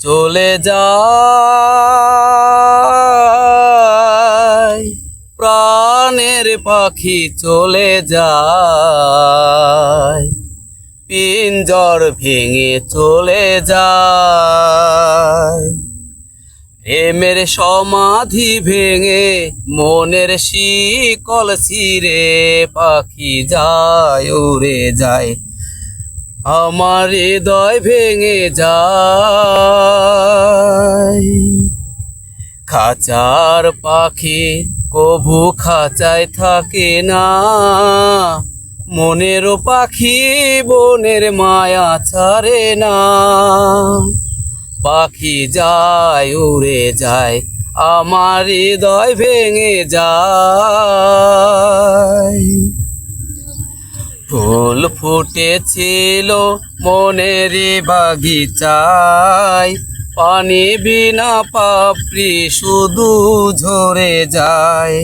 চলে যায় প্রাণের পাখি চলে যায় পিঞ্জর ভেঙে চলে যায় প্রেমের সমাধি ভেঙে মনের শিকল ছিঁড়ে পাখি যায় উড়ে যায় আমার হৃদয় ভেঙে যায় খাঁচার পাখি কভু খাঁচায় থাকে না মনেরও পাখি বনের মায়া ছাড়ে না পাখি যায় উড়ে যায় আমার হৃদয় ভেঙে যায় ফুল ফুটেছিল মনের বাগিচায় পানি বিনা পাপড়ি শুধু ঝরে যায়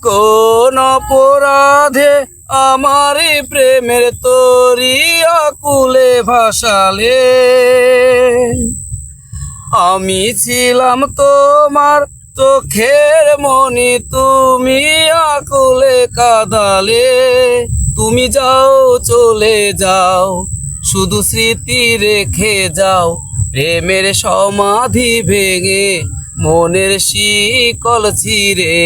কোন অপরাধে আমার প্রেমের তরি আকুলে ভাসালে আমি ছিলাম তোমার চোখের মনি তুমি আকুলে কাঁদালে তুমি যাও চলে যাও শুধু স্মৃতি রেখে যাও প্রেমের সমাধি ভেঙে মনের শিকল ছিঁড়ে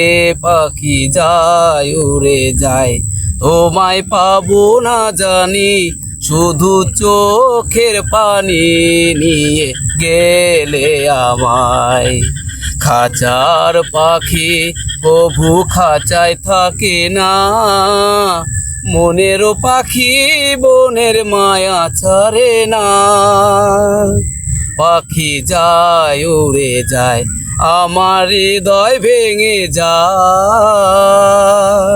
পাখি যায় উড়ে যায় তোমায় পাবো না জানি শুধু চোখের পানি নিয়ে গেলে আমায় খাঁচার পাখি কভু খাঁচায় থাকে না মনেরও পাখি বনের মায়া ছাড়ে না পাখি যায় উড়ে যায় আমার হৃদয় ভেঙে যায়।